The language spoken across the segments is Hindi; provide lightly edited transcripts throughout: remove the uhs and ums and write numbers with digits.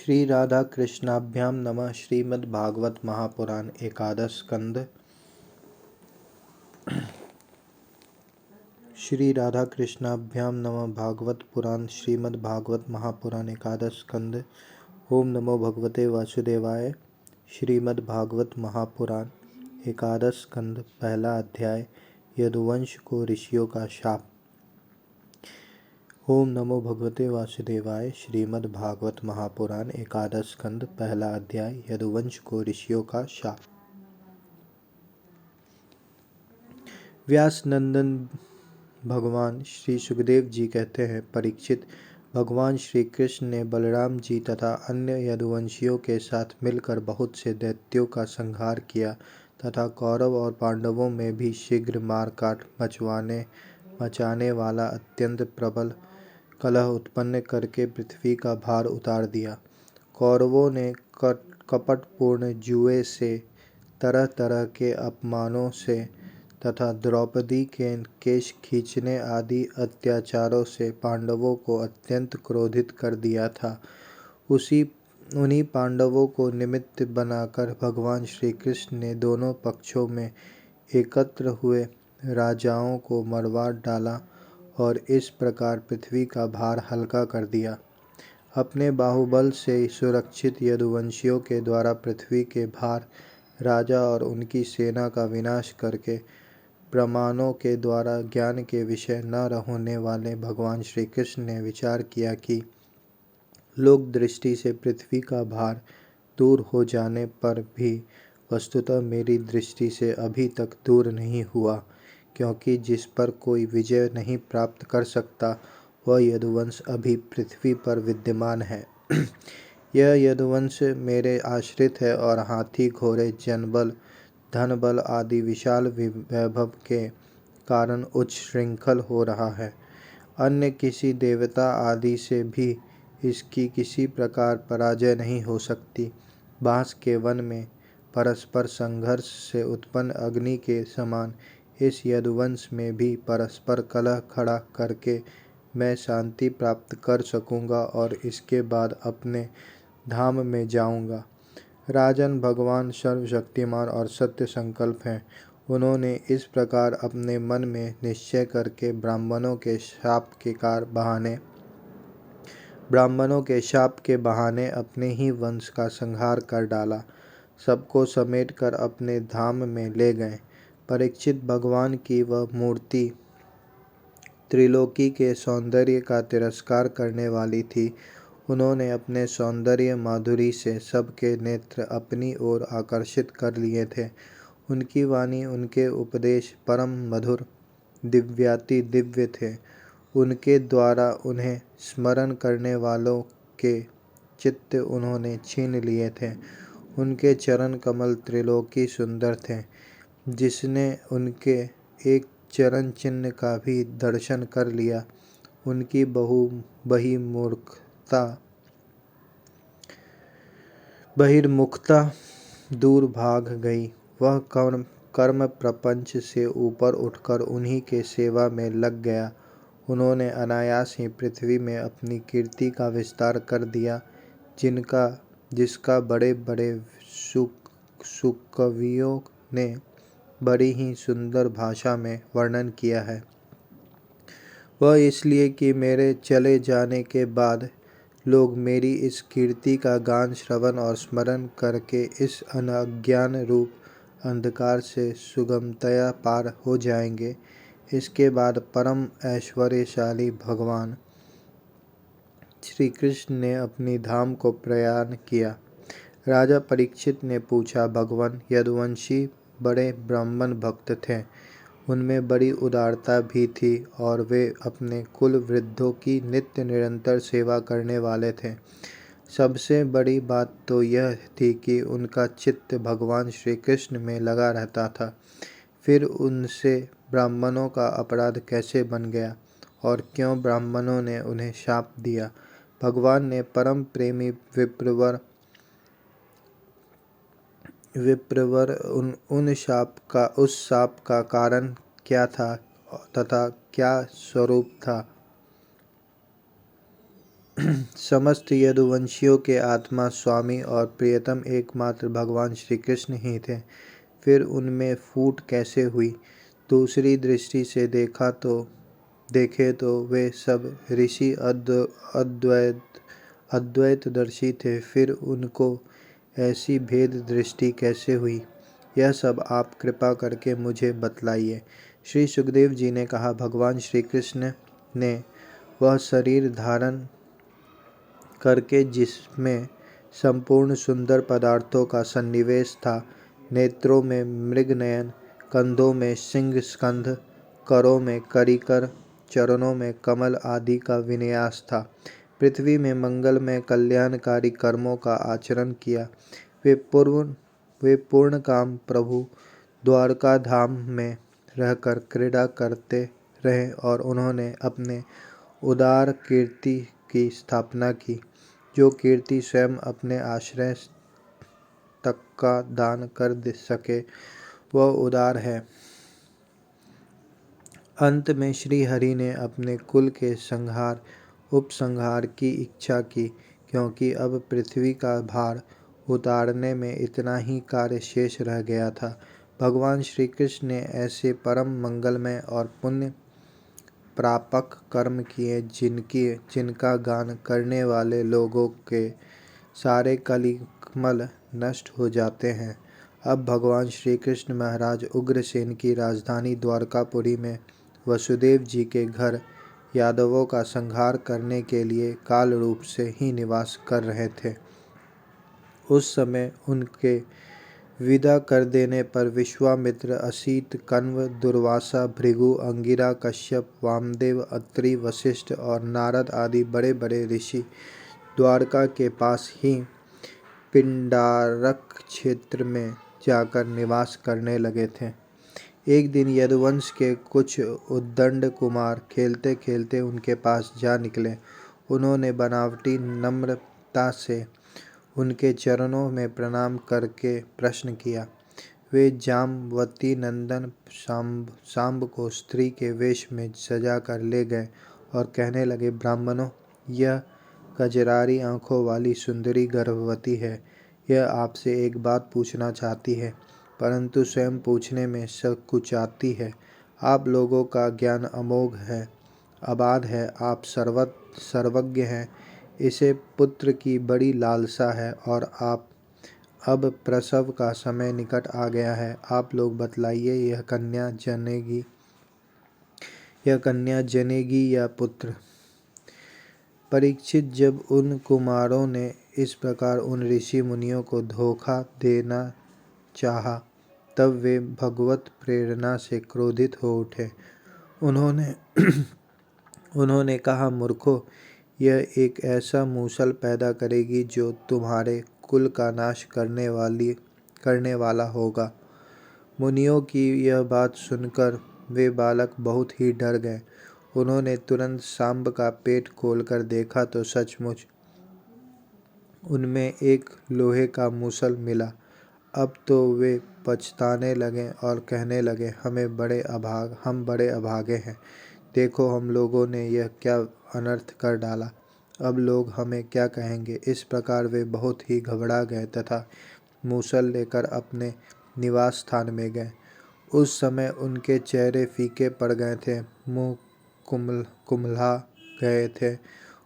श्री राधा कृष्णाभ्याम नमः। श्रीमद्भागवत महापुराण एकादश स्कंद। श्री राधा कृष्णाभ्याम नमः। भागवत पुराण श्रीमद्भागवत महापुराण एकादश स्कंद। ओम नमो भगवते वासुदेवाय। श्रीमद्भागवत महापुराण एकादश स्कंद। पहला अध्याय। यदुवंश को ऋषियों का शाप। ओम नमो भगवते वासुदेवाय। श्रीमद्भागवत महापुराण एकादश स्कंद। पहला अध्याय। यदुवंश को ऋषियों का शाप। व्यास नंदन भगवान श्री सुखदेव जी कहते हैं, परीक्षित, भगवान श्री कृष्ण ने बलराम जी तथा अन्य यदुवंशियों के साथ मिलकर बहुत से दैत्यों का संहार किया तथा कौरव और पांडवों में भी शीघ्र मारकाट मचाने वाला अत्यंत प्रबल कलह उत्पन्न करके पृथ्वी का भार उतार दिया। कौरवों ने कपटपूर्ण जुए से, तरह तरह के अपमानों से तथा द्रौपदी के केश खींचने आदि अत्याचारों से पांडवों को अत्यंत क्रोधित कर दिया था। उन्हीं पांडवों को निमित्त बनाकर भगवान श्री कृष्ण ने दोनों पक्षों में एकत्र हुए राजाओं को मरवा डाला और इस प्रकार पृथ्वी का भार हल्का कर दिया। अपने बाहुबल से सुरक्षित यदुवंशियों के द्वारा पृथ्वी के भार राजा और उनकी सेना का विनाश करके प्रमाणों के द्वारा ज्ञान के विषय न होने वाले भगवान श्री कृष्ण ने विचार किया कि लोक दृष्टि से पृथ्वी का भार दूर हो जाने पर भी वस्तुतः मेरी दृष्टि से अभी तक दूर नहीं हुआ, क्योंकि जिस पर कोई विजय नहीं प्राप्त कर सकता वह यदुवंश अभी पृथ्वी पर विद्यमान है। यह यदुवंश मेरे आश्रित है और हाथी, घोड़े, जनबल, धन बल आदि विशाल वैभव के कारण उच्च श्रृंखल हो रहा है। अन्य किसी देवता आदि से भी इसकी किसी प्रकार पराजय नहीं हो सकती। बांस के वन में परस्पर संघर्ष से उत्पन्न अग्नि के समान इस यदुवंश में भी परस्पर कलह खड़ा करके मैं शांति प्राप्त कर सकूंगा और इसके बाद अपने धाम में जाऊंगा। राजन, भगवान सर्वशक्तिमान और सत्य संकल्प हैं। उन्होंने इस प्रकार अपने मन में निश्चय करके ब्राह्मणों के शाप के बहाने अपने ही वंश का संहार कर डाला। सबको समेटकर अपने धाम में ले गए। परीक्षित, भगवान की वह मूर्ति त्रिलोकी के सौंदर्य का तिरस्कार करने वाली थी। उन्होंने अपने सौंदर्य माधुरी से सबके नेत्र अपनी ओर आकर्षित कर लिए थे। उनकी वाणी, उनके उपदेश परम मधुर, दिव्याति दिव्य थे। उनके द्वारा उन्हें स्मरण करने वालों के चित्त उन्होंने छीन लिए थे। उनके चरण कमल त्रिलोकी सुंदर थे। जिसने उनके एक चरण चिन्ह का भी दर्शन कर लिया, उनकी बहिर्मुखता दूर भाग गई। वह कर्म प्रपंच से ऊपर उठकर उन्हीं के सेवा में लग गया। उन्होंने अनायास ही पृथ्वी में अपनी कीर्ति का विस्तार कर दिया, जिसका बड़े बड़े सुकवियों ने बड़ी ही सुंदर भाषा में वर्णन किया है। वह इसलिए कि मेरे चले जाने के बाद लोग मेरी इस कीर्ति का गान, श्रवण और स्मरण करके इस अज्ञान रूप अंधकार से सुगमतया पार हो जाएंगे। इसके बाद परम ऐश्वर्यशाली भगवान श्री कृष्ण ने अपनी धाम को प्रयाण किया। राजा परीक्षित ने पूछा, भगवान, यदुवंशी बड़े ब्राह्मण भक्त थे, उनमें बड़ी उदारता भी थी और वे अपने कुल वृद्धों की नित्य निरंतर सेवा करने वाले थे। सबसे बड़ी बात तो यह थी कि उनका चित्त भगवान श्री कृष्ण में लगा रहता था। फिर उनसे ब्राह्मणों का अपराध कैसे बन गया और क्यों ब्राह्मणों ने उन्हें शाप दिया? भगवान ने परम प्रेमी विप्रवर उस शाप का कारण क्या था तथा क्या स्वरूप था, समस्त यदुवंशियों के आत्मा, स्वामी और प्रियतम एकमात्र भगवान श्री कृष्ण ही थे। फिर उनमें फूट कैसे हुई? दूसरी दृष्टि से देखे तो वे सब ऋषि अद्वैतदर्शी थे। फिर उनको ऐसी भेद दृष्टि कैसे हुई? यह सब आप कृपा करके मुझे बतलाइए। श्री सुखदेव जी ने कहा, भगवान श्री कृष्ण ने वह शरीर धारण करके जिसमें संपूर्ण सुंदर पदार्थों का सन्निवेश था, नेत्रों में मृगनयन, कंधों में सिंह स्कंध, करों में करिकर, चरणों में कमल आदि का विन्यास था, पृथ्वी में मंगलमय कल्याणकारी कर्मों का आचरण किया। वे पूर्ण काम प्रभु द्वारका धाम में रहकर क्रीड़ा करते रहे और उन्होंने अपने उदार कीर्ति की स्थापना की। जो कीर्ति स्वयं अपने आश्रय तक का दान कर दे सके, वह उदार है। अंत में श्री हरि ने अपने कुल के उपसंहार की इच्छा की, क्योंकि अब पृथ्वी का भार उतारने में इतना ही कार्य शेष रह गया था। भगवान श्री कृष्ण ने ऐसे परम मंगलमय और पुण्य प्रापक कर्म किए जिनका गान करने वाले लोगों के सारे कलिकमल नष्ट हो जाते हैं। अब भगवान श्री कृष्ण महाराज उग्रसेन की राजधानी द्वारकापुरी में वसुदेव जी के घर यादवों का संहार करने के लिए काल रूप से ही निवास कर रहे थे। उस समय उनके विदा कर देने पर विश्वामित्र, असित, कण्व, दुर्वासा, भृगु, अंगिरा, कश्यप, वामदेव, अत्रि, वशिष्ठ और नारद आदि बड़े बड़े ऋषि द्वारका के पास ही पिंडारक क्षेत्र में जाकर निवास करने लगे थे। एक दिन यदुवंश के कुछ उद्दंड कुमार खेलते खेलते उनके पास जा निकले। उन्होंने बनावटी नम्रता से उनके चरणों में प्रणाम करके प्रश्न किया। वे जामवती नंदन सांब को स्त्री के वेश में सजा कर ले गए और कहने लगे, ब्राह्मणों, यह कजरारी आंखों वाली सुंदरी गर्भवती है। यह आपसे एक बात पूछना चाहती है, परंतु स्वयं पूछने में संकुचाती है। आप लोगों का ज्ञान अमोघ है, अबाध है, आप सर्वज्ञ हैं। इसे पुत्र की बड़ी लालसा है और अब प्रसव का समय निकट आ गया है। आप लोग बतलाइए, यह कन्या जनेगी या पुत्र? परीक्षित, जब उन कुमारों ने इस प्रकार उन ऋषि मुनियों को धोखा देना चाहा, तब वे भगवत प्रेरणा से क्रोधित हो उठे। उन्होंने कहा, मूर्खों, यह एक ऐसा मूसल पैदा करेगी जो तुम्हारे कुल का नाश करने वाला होगा। मुनियों की यह बात सुनकर वे बालक बहुत ही डर गए। उन्होंने तुरंत सांब का पेट खोलकर देखा तो सचमुच उनमें एक लोहे का मूसल मिला। अब तो वे पछताने लगे और कहने लगे, हम बड़े अभागे हैं। देखो, हम लोगों ने यह क्या अनर्थ कर डाला। अब लोग हमें क्या कहेंगे। इस प्रकार वे बहुत ही घबरा गए तथा मूसल लेकर अपने निवास स्थान में गए। उस समय उनके चेहरे फीके पड़ गए थे, मुंह कुम्हला गए थे।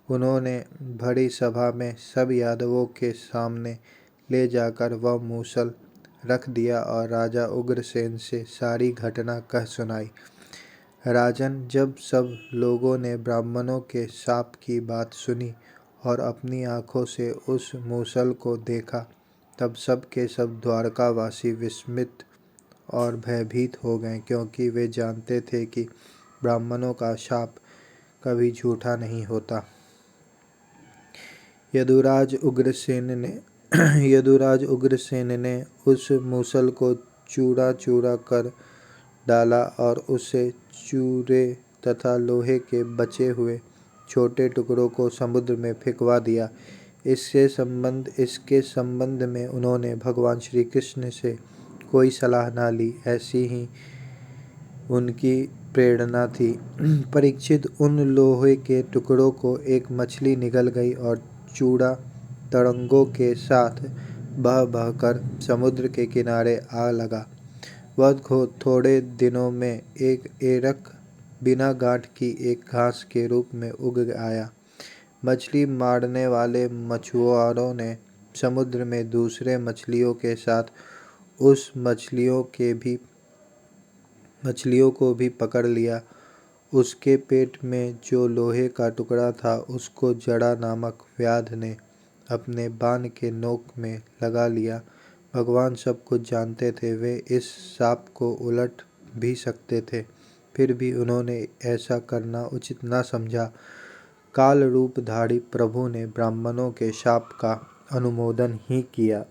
उन्होंने भरी सभा में सब यादवों के सामने ले जाकर वह मूसल रख दिया और राजा उग्रसेन से सारी घटना कह सुनाई। राजन, जब सब लोगों ने ब्राह्मणों के शाप की बात सुनी और अपनी आंखों से उस मूसल को देखा, तब सब के सब द्वारकावासी विस्मित और भयभीत हो गए, क्योंकि वे जानते थे कि ब्राह्मणों का शाप कभी झूठा नहीं होता। यदुराज उग्रसेन ने उस मूसल को चूरा चूरा कर डाला और उसे चूरे तथा लोहे के बचे हुए छोटे टुकड़ों को समुद्र में फेंकवा दिया। इसके संबंध में उन्होंने भगवान श्री कृष्ण से कोई सलाह न ली। ऐसी ही उनकी प्रेरणा थी। परीक्षित उन लोहे के टुकड़ों को एक मछली निगल गई और चूड़ा तरंगों के साथ बह बहकर समुद्र के किनारे आ लगा। वह थोड़े दिनों में एक एरक बिना गांठ की एक घास के रूप में उग आया। मछली मारने वाले मछुआरों ने समुद्र में दूसरे मछलियों के साथ उस मछलियों को भी पकड़ लिया। उसके पेट में जो लोहे का टुकड़ा था उसको जड़ा नामक व्याध ने अपने बाण के नोक में लगा लिया। भगवान सब कुछ जानते थे, वे इस शाप को उलट भी सकते थे, फिर भी उन्होंने ऐसा करना उचित न समझा। काल रूपधारी प्रभु ने ब्राह्मणों के शाप का अनुमोदन ही किया।